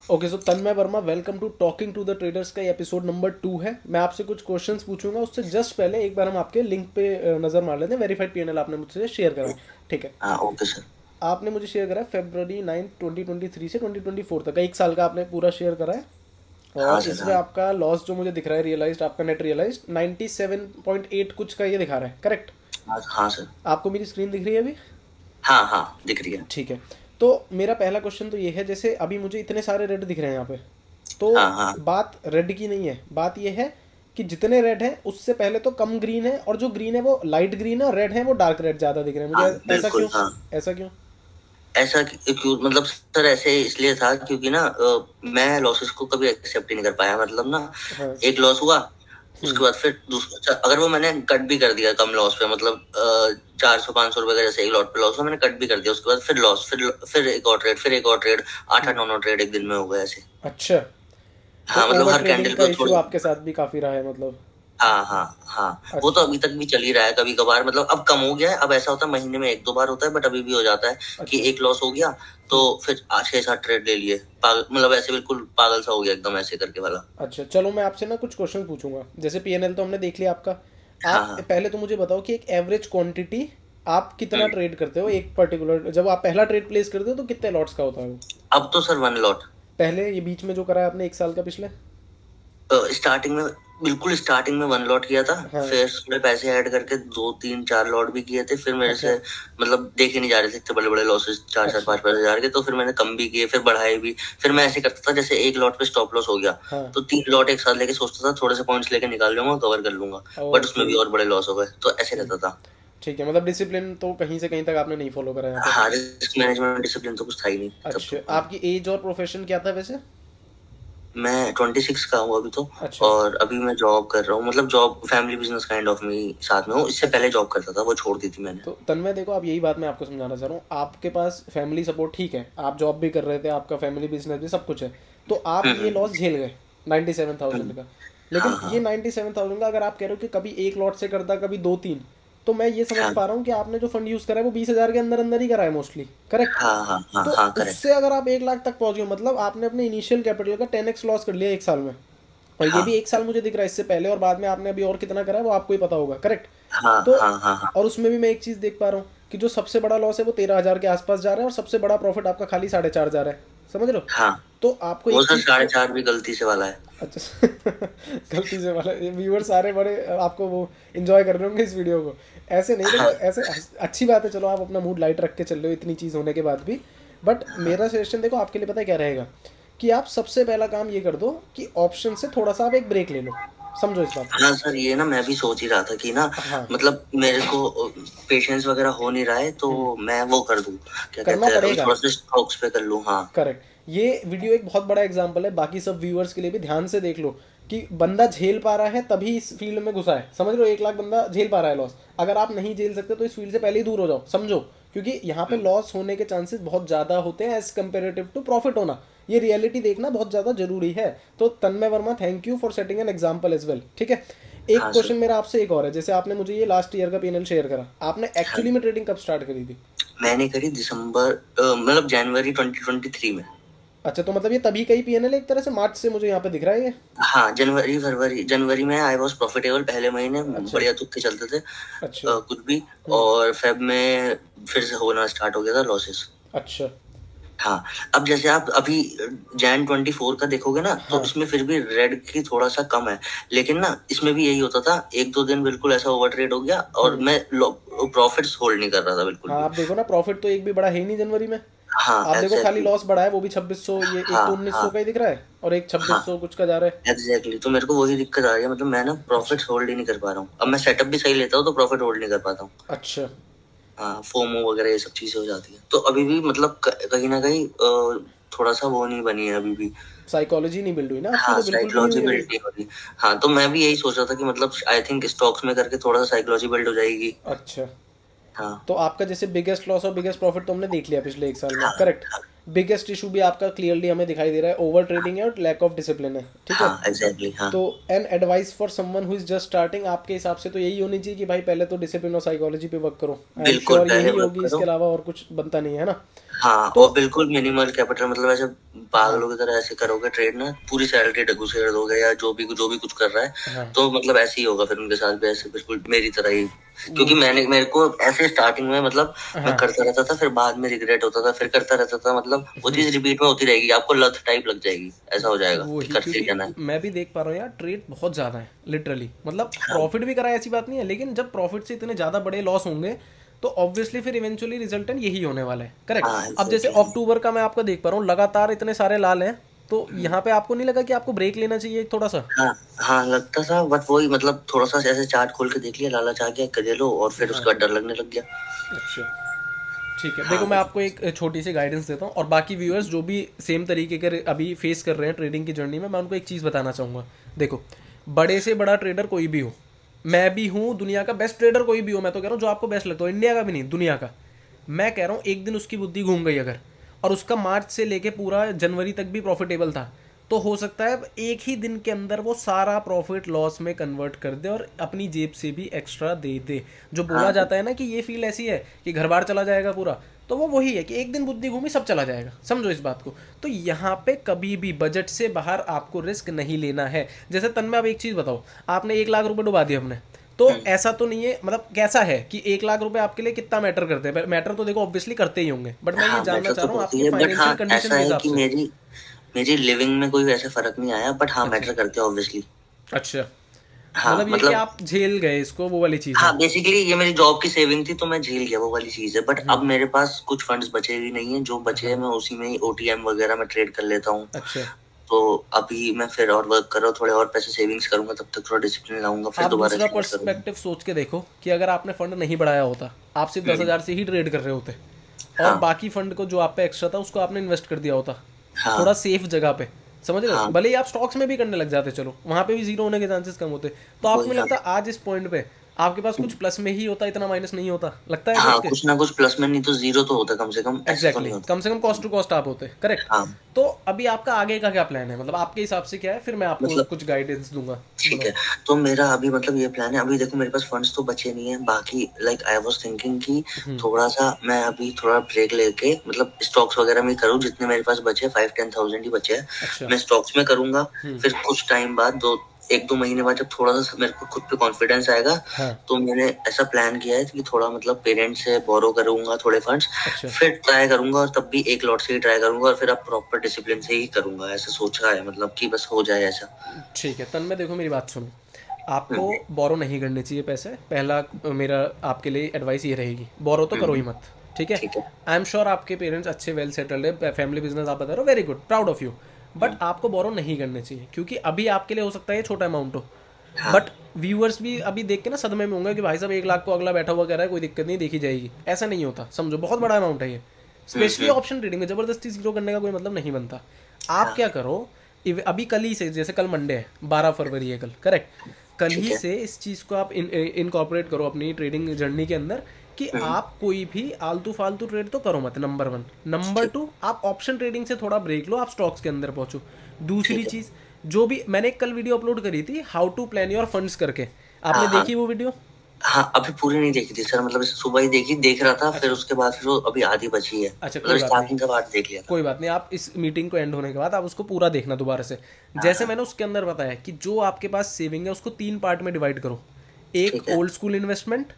Okay, so Tanmay Verma, welcome to talking to the traders का episode number 2 है। मैं आपसे कुछ क्वेश्चंस पूछूंगा, उससे जस्ट पहले एक बार हम आपके लिंक पे नज़र मार लेते हैं। वेरीफाइड पीएनएल आपने मुझसे शेयर करा है, ठीक है। हाँ, ओके सर। आपने मुझे शेयर करा है February 9 2023 से 2024 तक का, एक साल का आपने पूरा शेयर करा है। हाँ और सर। इसमें हाँ आपका लॉस जो मुझे दिख रहा है, रियलाइज्ड आपका नेट रियलाइज्ड 97.8 कुछ का ये दिखा रहा है, करेक्ट। हाँ हाँ सर। आपको मेरी स्क्रीन दिख रही है अभी? हाँ हाँ, दिख रही है। ठीक है। तो मेरा पहला क्वेश्चन तो ये है, जैसे अभी मुझे इतने सारे रेड दिख रहे हैं यहाँ पे, तो हाँ हाँ बात रेड की नहीं है, बात ये है कि जितने रेड हैं उससे पहले तो कम ग्रीन है, और जो ग्रीन है वो लाइट ग्रीन है, और रेड है वो डार्क रेड ज़्यादा दिख रहे हैं हाँ, मुझे। ऐसा बिल्कुल क्यों? हाँ। ऐसा क्यों? ऐसा क्यों मतलब सर, ऐसे इसलिए था क्योंकि ना मैं लॉसेस को कभी एक्सेप्ट ही नहीं कर पाया। मतलब ना, हाँ। एक लॉस हुआ, उसके बाद फिर दूसरा अच्छा, अगर वो मैंने कट भी कर दिया कम लॉस पे, मतलब 400-500 रुपए का जैसे एक लॉट पे लॉस हुआ, मैंने कट भी कर दिया, उसके बाद फिर लॉस, फिर एक और ट्रेड, फिर एक और ट्रेड, 8-9 ट्रेड एक दिन में हो गए ऐसे। अच्छा, तो हाँ, मतलब ओवर हर ट्रेडिंग कैंडल का को इशू थोड़ी। आपके साथ भी काफ़ी रहा है मतलब? हाँ हाँ हाँ, वो तो अच्छा। अभी तक भी चल ही रहा है कभी कभार। मतलब अब कम हो गया है, अब ऐसा होता है महीने में 1-2 बार होता है, बट अभी भी हो जाता है कि अच्छा। एक लॉस हो गया तो फिर 6-7 ट्रेड ले लिए। पागल, मतलब ऐसे बिल्कुल पागल सा हो गया एकदम ऐसे करके वाला। अच्छा, चलो मैं आपसे ना कुछ क्वेश्चन पूछूंगा। जैसे पीएनएल तो हमने देख लिया आपका। हाँ आप हाँ। पहले तो मुझे बताओ कि एक एवरेज क्वांटिटी आप कितना हम्म। ट्रेड करते हो एक पर्टिकुलर, जब आप पहला ट्रेड प्लेस करते हो तो कितने लॉट्स का होता है वो? अब तो सर 1 लॉट। पहले ये बीच में जो करा है आपने एक साल का पिछले? स्टार्टिंग में, बिल्कुल स्टार्टिंग में 1 लॉट किया था। हाँ। फिर उसमें पैसे ऐड करके 2-3-4 लॉट भी किए थे। फिर मेरे अच्छा। से मतलब देखे नहीं जा रहे थे इतने बड़े बड़े लॉसेस, 4-4 5-5 हजार के। तो फिर मैंने कम भी किए, फिर बढ़ाए भी। फिर मैं ऐसे करता था, जैसे एक लॉट पे स्टॉप लॉस हो गया हाँ। तो 3 लॉट एक साथ लेके सोचता था थोड़े से पॉइंट्स लेके निकाल लूंगा, कवर कर लूंगा। बट उसमें ओके। भी और बड़े लॉस हो गए, तो ऐसे रहता ठीक। था। ठीक है, मतलब डिसिप्लिन तो कहीं से कहीं तक आपने नहीं फॉलो करा यहाँ पे। हाँ, रिस्क मैनेजमेंट डिसिप्लिन तो कुछ था ही नहीं तब अच्छा, तो हाँ। आपकी एज और प्रोफेशन क्या था वैसे? मैं 26 का हूँ अभी तो। अच्छा। और अभी मैं जॉब कर रहा हूँ, मतलब job family business kind of में साथ में हूँ। इससे अच्छा, पहले जॉब करता था, वो छोड़ दी थी मैंने। तो तन्मय देखो, आप यही बात मैं आपको समझाना चाह रहा हूँ। आपके पास फैमिली सपोर्ट ठीक है, आप जॉब भी कर रहे थे, आपका फैमिली बिजनेस भी सब कुछ है, तो आप ये लॉस हम्म। झेल गए 97,000 हम्म। का। हाँ लेकिन ये हाँ 97,000 का अगर आप कह रहे हो कि कभी एक लॉट से करता, कभी दो तीन, तो मैं ये समझ हाँ पा रहा हूँ कि आपने जो फंड यूज़ करा है वो 20,000 के अंदर अंदर ही करा है मोस्टली, करेक्ट। हाँ हाँ हाँ तो हाँ, करेक्ट। उससे अगर आप 1 लाख तक पहुंच गए, मतलब आपने अपने इनिशियल कैपिटल का 10x लॉस कर लिया एक साल में। और ये भी हाँ एक साल मुझे दिख रहा है, इससे पहले और बाद में आपने अभी और कितना करा है वो आपको ही पता होगा, करेक्ट। हाँ तो हाँ हाँ हाँ और उसमें भी मैं एक चीज़ देख पा रहा हूँ कि जो सबसे बड़ा लॉस है वो 13,000 के आसपास जा रहा है, और सबसे बड़ा प्रॉफिट आपका खाली 4.5 जा रहा है, समझ रहे हो? हाँ। तो आपको वो एक सर चीज़ साढ़े तो, चार भी गलती से वाला है। अच्छा गलती से वाला, व्यूअर सारे बड़े आपको वो इंजॉय कर रहे होंगे इस वीडियो को। ऐसे नहीं, देखो हाँ ऐसे अच्छी बात है, चलो आप अपना मूड लाइट रख के चल रहे हो इतनी चीज़ होने के बाद भी। बट हाँ मेरा सजेशन देखो आपके लिए पता है क्या रहेगा, कि आप सबसे पहला काम ये कर दो कि ऑप्शन से थोड़ा सा आप एक ब्रेक ले लो। समझो इस बात को। हाँ सर, ये ना मैं भी सोच ही रहा था कि ना, हाँ। मतलब मेरे को पेशेंस वगैरह हो नहीं रहा है, तो मैं वो कर दूं, क्या करना कहते हैं, अभी पड़ेगा। थोड़ा सा स्टॉक्स पे कर लूं। हाँ करेक्ट। ये वीडियो एक बहुत बड़ा एग्जाम्पल है, बाकी सब व्यूअर्स के लिए भी ध्यान से देख लो कि बंदा झेल पा रहा है तभी इस फील्ड में घुसा है, समझ लो। 1 लाख बंदा झेल पा रहा है लॉस। अगर आप नहीं झेल सकते तो इस फील्ड से पहले ही दूर हो जाओ, समझो। क्योंकि यहाँ पे लॉस होने के चांसेस बहुत ज़्यादा होते हैं एज कम्पेरेटिव टू प्रॉफिट होना। ये रियलिटी देखना बहुत ज़्यादा जरूरी है। तो Tanmay Verma, thank you for setting an example as well, ठीक है। एक हाँ क्वेश्चन सर। मेरा आपसे एक और है, जैसे आपने मुझे ये लास्ट ईयर का पीएनएल शेयर करा, आपने हाँ, एक्चुअली में ट्रेडिंग कब स्टार्ट करी थी? मैंने करी दिसंबर, मतलब जनवरी 2023 में। अच्छा, तो मतलब ये तभी का ही पीएनएल है एक तरह से, मार्च से मुझे यहाँ पे दिख रहा है ये। हाँ, जनवरी फरवरी, जनवरी में आई वॉज प्रॉफिटेबल, पहले महीने अच्छा। बढ़िया तुक्के चलते थे, अच्छा। कुछ भी। और फेब में फिर से होना स्टार्ट हो गया था लॉसेस। अच्छा। हाँ। अब जैसे आप अभी Jan 24 का देखोगे ना, तो हाँ। इसमें फिर भी रेड की थोड़ा सा कम है। लेकिन ना, इसमें भी यही होता था, 1-2 दिन बिल्कुल ऐसा ओवर ट्रेड हो गया और मैं प्रॉफिट्स होल्ड नहीं कर रहा था बिल्कुल हाँ, भी। आप देखो ना, प्रॉफिट तो एक भी बड़ा है ही नहीं जनवरी में। हाँ, आप देखो खाली एग्जैक्टली। लॉस बढ़ा है, वो भी 2600, ये एक हाँ तो 1900 हाँ का ही दिख रहा है और एक हाँ, 2600 कुछ का जा रहा है। एग्जैक्टली। तो मेरे को वही दिक्कत आ रही है, मतलब मैं ना अच्छा। प्रॉफिट होल्ड ही नहीं कर पा रहा हूँ। अब मैं सेटअप भी सही लेता हूँ तो प्रॉफिट होल्ड नहीं कर पाता हूँ। अच्छा। हाँ, फोमो वगैरह ये सब चीजें हो जाती है, तो अभी भी मतलब कहीं ना कहीं थोड़ा सा वो नहीं बनी है अभी भी। साइकोलॉजी नहीं बिल्ड हुई ना आपकी, हाँ, तो बिल्कुल भी नहीं साइकोलॉजी हुई अभी। बिल्ड नहीं हो रही। हाँ, तो मैं भी यही सोच रहा था कि मतलब आई थिंक स्टॉक्स में करके थोड़ा सा साइकोलॉजी बिल्ड हो जाएगी। अच्छा, हाँ तो आपका जैसे बिगेस्ट लॉस और बिगेस्ट प्रॉफिट तो हमने देख लिया पिछले एक साल में, हाँ करेक्ट। हाँ बिगेस्ट इशू भी आपका क्लियरली हमें दिखाई दे रहा है, ओवर ट्रेडिंग है और लैक ऑफ डिसिप्लिन है, ठीक है। हाँ, एग्जैक्टली हाँ। तो an advice for someone who is just starting, आपके हिसाब से तो यही होनी चाहिए कि भाई पहले तो डिसिप्लिन और साइकोलॉजी पे वर्क करो। आई एम बिल्कुल श्योर पहले यही वर्क होगी, करो। इसके अलावा और कुछ बनता नहीं है ना। हाँ, तो और बिल्कुल मिनिमल कैपिटल, मतलब ऐसे हाँ पागलों की तरह ऐसे करोगे ट्रेड ना, पूरी सैलरी घुसेड़ दोगे या जो भी कुछ कर रहा है, हाँ तो मतलब ऐसे ही होगा फिर उनके साथ भी, ऐसे बिल्कुल मेरी तरह ही। क्योंकि वही मेरे को ऐसे स्टार्टिंग में मतलब मैं हाँ करता रहता था, फिर बाद में रिग्रेट होता था, फिर करता रहता था, मतलब वो चीज रिपीट में होती रहेगी, आपको लत टाइप लग जाएगी, ऐसा हो जाएगा कि वही करते ही क्योंकि रहना है। मैं भी देख पा रहा हूँ यार, ट्रेड बहुत ज़्यादा है लिटरली, मतलब प्रॉफिट भी करा है ऐसी बात नहीं है, लेकिन जब प्रॉफिट से इतने ज़्यादा बड़े लॉस होंगे तो ऑब्वियसली फिर इवेंचुअली रिजल्टेंट यही होने वाला है, करेक्ट। हाँ, अब जैसे एग्जैक्टली। अक्टूबर का मैं आपका देख पा रहा हूँ, लगातार इतने सारे लाल हैं, तो यहाँ पे आपको नहीं लगा कि आपको ब्रेक लेना चाहिए थोड़ा सा? हाँ, हाँ लगता था, बट वही मतलब थोड़ा सा ऐसे चार्ट खोल के देख लिया, लालच आ गया, कर लो, और फिर हाँ उसका डर लगने लग गया। अच्छा ठीक है, देखो हाँ, मैं आपको एक छोटी सी गाइडेंस देता हूँ, और बाकी व्यूअर्स जो भी सेम तरीके के अभी फेस कर रहे हैं ट्रेडिंग की जर्नी में, मैं उनको एक चीज़ बताना चाहूँगा। देखो, बड़े से बड़ा ट्रेडर कोई भी हो, मैं भी हूँ, दुनिया का बेस्ट ट्रेडर कोई भी हो, मैं तो कह रहा हूँ जो आपको बेस्ट लगता हो, इंडिया का भी नहीं दुनिया का, मैं कह रहा हूँ एक दिन उसकी बुद्धि घूम गई अगर, और उसका मार्च से लेके पूरा जनवरी तक भी प्रॉफिटेबल था, तो हो सकता है एक ही दिन के अंदर वो सारा प्रॉफिट लॉस में कन्वर्ट कर दे और अपनी जेब से भी एक्स्ट्रा दे दे। जो बोला हाँ, जाता है ना कि ये फील ऐसी है कि घर बार चला जाएगा पूरा, तो वो वही है कि एक दिन बुद्धि घूमी सब चला जाएगा, समझो इस बात को। तो यहाँ पे कभी भी बजट से बाहर आपको रिस्क नहीं लेना है। जैसे तन में, अब एक चीज़ बताओ, आपने 1 लाख रुपए डुबा दिए हमने, तो हम्म। ऐसा तो नहीं है, मतलब कैसा है कि 1 लाख रुपए आपके लिए कितना मैटर करते हैं? मैटर तो देखो ऑब्वियसली करते ही होंगे, बट मैं ये हाँ, जानना मैटर चाह तो रहा हूँ करती आपके है, बट हाँ फाइनेंशियल कंडीशन ऐसा के है हिसाब कि से। मेरी मेरी लिविंग में कोई वैसे फर्क नहीं आया, बट हाँ अच्छा मैटर करते हैं ऑब्वियसली। अच्छा, हाँ मतलब ये कि मतलब, आप झेल गए इसको, वो वाली चीज़ है। हाँ बेसिकली ये मेरी जॉब की सेविंग थी, तो मैं झेल गया, वो वाली चीज है, बट हम्म। अब मेरे पास कुछ फंड्स बचे ही नहीं है, जो बचे हैं हाँ मैं उसी में ही ओटीएम वगैरह में ट्रेड कर लेता हूँ। अच्छा, तो अभी मैं फिर और वर्क कर रहा हूँ, थोड़े और पैसे सेविंग्स करूंगा, तब तक थोड़ा डिसिप्लिन लाऊंगा, फिर आप दोबारा दूसरा स्टार्ट करूंगा। पर्सपेक्टिव सोच के देखो कि अगर आपने फंड नहीं बढ़ाया होता, आप सिर्फ दस हम्म। हज़ार से ही ट्रेड कर रहे होते, और हाँ, बाकी फंड को जो आप पे एक्स्ट्रा था उसको आपने इन्वेस्ट कर दिया होता थोड़ा हाँ, सेफ जगह पे, समझ रहे हो, हाँ, भले ही आप स्टॉक्स में भी करने लग जाते, चलो वहां पे भी जीरो होने के चांसेस कम होते, तो आपको वही, नहीं हाँ। लगता आज इस पॉइंट पे आपके पास कुछ प्लस में ही होता, इतना माइनस नहीं होता, लगता है सोच हाँ, के? कुछ ना कुछ प्लस में, नहीं तो जीरो तो होता कम से कम, ऐसे तो एग्जैक्टली नहीं exactly. होता। कम से कम कॉस्ट टू कॉस्ट आप होते, करेक्ट। हाँ तो अभी आपका आगे का क्या प्लान है, मतलब आपके हिसाब से क्या है, फिर मैं आपको मतलब, कुछ गाइडेंस दूंगा। ठीक बताओ। है, तो मेरा अभी मतलब ये प्लान है, अभी देखो मेरे पास फंड्स तो बचे नहीं है, बाकी लाइक आई वाज थिंकिंग कि हम्म। थोड़ा सा मैं अभी थोड़ा ब्रेक लेके मतलब स्टॉक्स वगैरह में करूँ, जितने मेरे पास बचे 5-10 थाउजेंड ही बचे हैं, अच्छा। मैं स्टॉक्स में करूंगा। हम्म। फिर कुछ टाइम बाद, 1-2 महीने बाद, जब थोड़ा सा मेरे को खुद पे कॉन्फिडेंस आएगा, हाँ तो मैंने ऐसा प्लान किया है कि थोड़ा मतलब पेरेंट्स से बोरो करूंगा थोड़े फंड्स, अच्छा फिर ट्राई करूंगा, और तब भी एक लॉट से ही ट्राई करूंगा, और फिर अब प्रॉपर डिसिप्लिन से ही करूंगा, ऐसा सोचा है, मतलब कि बस हो जाए ऐसा। ठीक है, तन में देखो मेरी बात सुनो, आपको हम्म। बोरो नहीं करने चाहिए पैसे, पहला मेरा आपके लिए एडवाइस ये रहेगी, बोरो तो करो ही हम्म। मत, ठीक है। ठीक है। आई एम श्योर आपके पेरेंट्स अच्छे वेल सेटल्ड है, फैमिली बिजनेस आप बता रहे हो, very good, proud of you, but hmm. आपको बोरो नहीं करने चाहिए, क्योंकि अभी आपके लिए हो सकता है ये छोटा अमाउंट हो, हाँ, बट व्यूअर्स भी अभी देख के ना सदमे में होंगे कि भाई साहब 1 लाख को अगला बैठा हुआ कह रहा है कोई दिक्कत नहीं, देखी जाएगी, ऐसा नहीं होता, समझो बहुत बड़ा अमाउंट है ये, स्पेशली हम्म। ऑप्शन ट्रेडिंग में जबरदस्ती जीरो करने का कोई मतलब नहीं बनता। आप हाँ, क्या करो, अभी कल ही से, जैसे कल मंडे है, 12 फरवरी है कल, करेक्ट, कल ठीक ही है। से इस चीज़ को आप इनकॉर्पोरेट करो अपनी ट्रेडिंग जर्नी के अंदर, कि हम्म। आप कोई भी आलतू फालतू ट्रेड तो करो मत, नंबर वन। नंबर ठीक। टू, आप ऑप्शन ट्रेडिंग से थोड़ा ब्रेक लो, आप स्टॉक्स के अंदर पहुंचो। दूसरी ठीक है। चीज़, जो भी मैंने एक कल वीडियो अपलोड करी थी, how to plan your funds करके, हाँ, आपने हाँ, देखी वो वीडियो? हाँ, अभी पूरी नहीं देखी थी सर, मतलब इसे सुबह ही देखी, देख रहा था, फिर अच्छा उसके बाद फिर वो अभी आधी बची है, अच्छा, मतलब कोई बात नहीं, स्टार्टिंग का पार्ट देख लिया था। कोई बात नहीं, आप इस मीटिंग को एंड होने के बाद आप उसको पूरा देखना दोबारा से। हाँ, जैसे हाँ। मैंने उसके अंदर बताया कि जो आपके पास सेविंग है उसको 3 पार्ट में डिवाइड करो, एक ठीक है। ओल्ड स्कूल इन्वेस्टमेंट,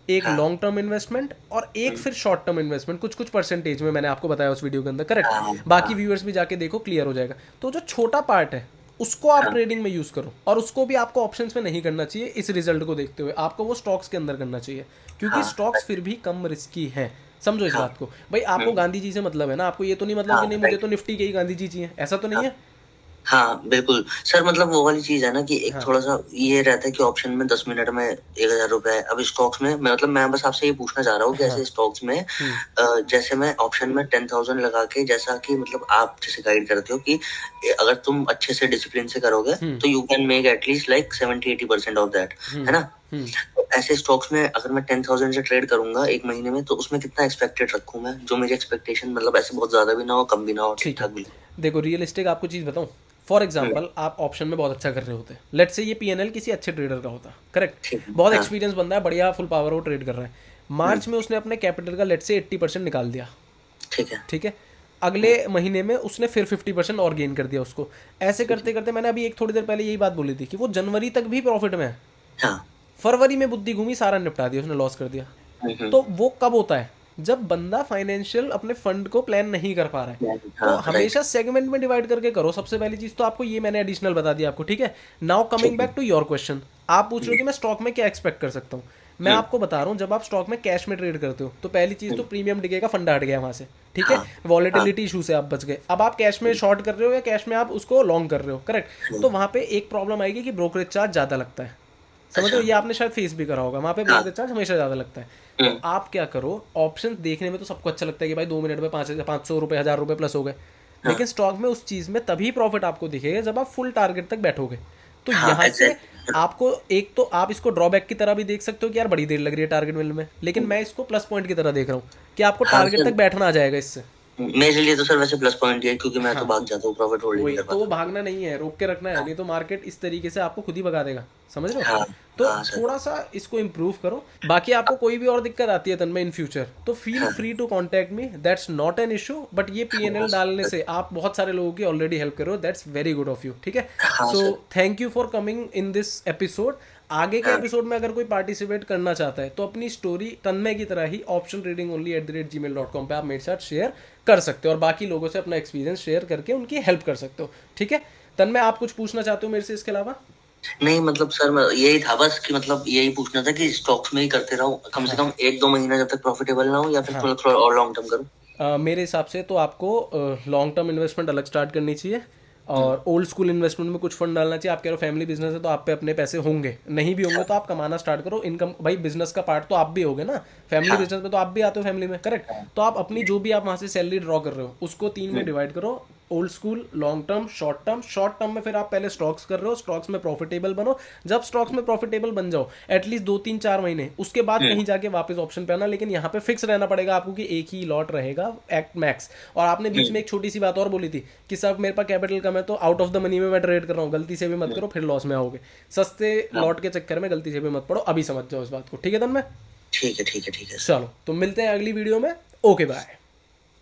एक हाँ। लॉन्ग टर्म इन्वेस्टमेंट, और एक हम्म। फिर शॉर्ट टर्म इन्वेस्टमेंट, कुछ कुछ परसेंटेज में मैंने आपको बताया उस वीडियो के अंदर, करेक्ट। हाँ, हाँ, बाकी हाँ, व्यूअर्स भी जाके देखो, क्लियर हो जाएगा। तो जो छोटा पार्ट है उसको आप हाँ, ट्रेडिंग में यूज़ करो, और उसको भी आपको ऑप्शंस में नहीं करना चाहिए, इस रिजल्ट को देखते हुए आपको वो स्टॉक्स के अंदर करना चाहिए, क्योंकि हाँ, स्टॉक्स फिर भी कम रिस्की हैं, समझो इस हाँ। बात को। भाई आपको हम्म। गांधी जी से मतलब है ना, आपको ये तो नहीं मतलब हाँ, कि नहीं मुझे राइट। तो निफ्टी के ही गांधी जी चाहिए, ऐसा तो नहीं हाँ, है। हाँ, बिल्कुल सर, मतलब वो वाली चीज है ना कि एक हाँ थोड़ा सा ये रहता है कि ऑप्शन में 10 मिनट में 1,000 रुपए है, अब स्टॉक्स में मतलब मैं बस आपसे ये पूछना चाह रहा हूँ कि हाँ। ऐसे स्टॉक्स में हम्म। जैसे मैं ऑप्शन में 10,000 लगा के, जैसा कि मतलब आप जैसे गाइड करते हो कि अगर तुम अच्छे से डिसिप्लिन से करोगे, हम्म। तो you can make at least like 70-80% of that, hmm. है ना। हम्म। तो ऐसे स्टॉक्स में अगर मैं 10,000 से ट्रेड करूंगा एक महीने में, तो उसमें कितना एक्सपेक्टेड रखूं मैं, जो मेरी एक्सपेक्टेशन मतलब ऐसे बहुत ज्यादा भी ना हो, कम भी ना हो, ठीक ठीक है, ठाक भी। देखो रियलिस्टिक आपको चीज़ बताऊँ, फॉर हम्म। एग्जाम्पल आप ऑप्शन में बहुत अच्छा कर रहे होते, लेट से ये पीएनएल किसी अच्छे ट्रेडर का होता, करेक्ट, ठीक है। बहुत हाँ। एक्सपीरियंस बंदा है, बढ़िया फुल पावर वो ट्रेड कर रहा है, हम्म। मार्च में उसने अपने कैपिटल का लेट से 80% निकाल दिया, ठीक है। ठीक है, अगले महीने में उसने फिर 50% और गेन कर दिया उसको। ऐसे करते करते मैंने अभी एक थोड़ी देर पहले यही बात बोली थी कि वो जनवरी तक भी प्रॉफिट में है, हाँ। फरवरी में बुद्धि घूमी, सारा निपटा दिया उसने, लॉस कर दिया। तो वो कब होता है? जब बंदा फाइनेंशियल अपने फंड को प्लान नहीं कर पा रहा है। तो हाँ, हमेशा सेगमेंट में डिवाइड करके करो, सबसे पहली चीज तो आपको ये मैंने एडिशनल बता दिया आपको, ठीक है। Now coming back to your question, आप पूछ रहे हो कि मैं स्टॉक में क्या एक्सपेक्ट कर सकता हूँ। मैं आपको बता रहा हूँ, जब आप स्टॉक में कैश में ट्रेड करते हो तो पहली चीज तो प्रीमियम डिकेगा, फंडा हट गया वहां से, ठीक है, वॉलेटिलिटी इशू से आप बच गए। अब आप कैश में शॉर्ट कर रहे हो या कैश में आप उसको लॉन्ग कर रहे हो, करेक्ट, तो वहां पे एक प्रॉब्लम आएगी कि ब्रोकरेज चार्ज ज्यादा लगता है, समझ रहे हो, ये आपने शायद फेस भी करा होगा, वहाँ पे ब्रोकरेज चार्ज हमेशा ज़्यादा लगता है। तो आप क्या करो, ऑप्शन देखने में तो सबको अच्छा लगता है कि भाई 2 मिनट में 500 रुपये 1000 रुपये प्लस हो गए, लेकिन स्टॉक में उस चीज़ में तभी प्रॉफिट आपको दिखेगा जब आप फुल टारगेट तक बैठोगे। तो यहाँ से आपको एक तो आप इसको ड्रॉबैक की तरह भी देख सकते हो कि यार बड़ी देर लग रही है टारगेट मिलने में, लेकिन मैं इसको प्लस पॉइंट की तरह देख रहा हूँ कि आपको टारगेट तक बैठना आ जाएगा इससे। मेरे लिए तो सर वैसे प्लस पॉइंट ही है, क्योंकि मैं तो भाग जाता हूँ, प्रॉफिट होल्डिंग वही कर तो, पाता वो हूँ। भागना नहीं है, रोक के रखना है, नहीं तो मार्केट इस तरीके से आपको खुद ही भगा देगा, समझ रहे हो। हाँ। तो हाँ सर। थोड़ा सा इसको इम्प्रूव करो। बाकी आपको कोई भी और दिक्कत आती है तन्मय इन फ्यूचर, तो feel free to contact me, that's not an issue. But ये PNL डालने से आप बहुत सारे लोगों की ऑलरेडी हेल्प करो, that's very good of you, ठीक है। हाँ so sir. Thank you for coming in this episode. आगे के हाँ। एपिसोड में अगर कोई पार्टिसिपेट करना चाहता है तो अपनी स्टोरी तन्मय की तरह ही optiontradingonly@gmail.com पे आप मेरे साथ शेयर कर सकते हो, और बाकी लोगों से अपना एक्सपीरियंस शेयर करके उनकी हेल्प कर सकते हो, ठीक है। तन्मय, आप कुछ पूछना चाहते हो मेरे से इसके अलावा? नहीं मतलब सर, मैं यही था बस कि मतलब यही पूछना था कि स्टॉक्स में ही करते रहो कम से कम 1-2 महीना जब तक प्रॉफिटेबल ना हो, या फिर थोड़ा और लॉन्ग टर्म करूँ? मेरे हिसाब से तो आपको लॉन्ग टर्म इन्वेस्टमेंट अलग स्टार्ट करनी चाहिए, और ओल्ड स्कूल इन्वेस्टमेंट में कुछ फंड डालना चाहिए। आप कह रहे हो फैमिली बिजनेस है तो आप पे अपने पैसे होंगे, नहीं भी होंगे तो आप कमाना स्टार्ट करो। इनकम भाई, बिजनेस का पार्ट तो आप भी होगे ना, फैमिली बिजनेस में तो आप भी आते हो फैमिली में, करेक्ट। तो आप अपनी जो भी आप वहाँ से सैलरी ड्रॉ कर रहे हो उसको 3 में डिवाइड करो, old school, long term, short term. Short term में फिर आप पहले स्टॉक्स कर रहे हो, स्टॉक्स में प्रॉफिटेबल बनो। जब स्टॉक्स में प्रॉफिटेबल बन जाओ एटलीस्ट 2-3-4 महीने, उसके बाद कहीं जाके वापस ऑप्शन पे आना, लेकिन यहाँ पे फिक्स रहना पड़ेगा आपको कि एक ही लॉट रहेगा एक्ट मैक्स। और आपने बीच में एक छोटी सी बात और बोली थी कि सर मेरे पास कैपिटल कम है तो आउट ऑफ द मनी में मैं ट्रेड कर रहा हूँ, गलती से भी मत करो, फिर लॉस में आओगे। सस्ते लॉट के चक्कर में गलती से भी मत पड़ो, अभी समझ जाओ इस बात को, ठीक है तन्मय? ठीक है, ठीक है, ठीक है। चलो तो मिलते हैं अगली वीडियो में, ओके बाय।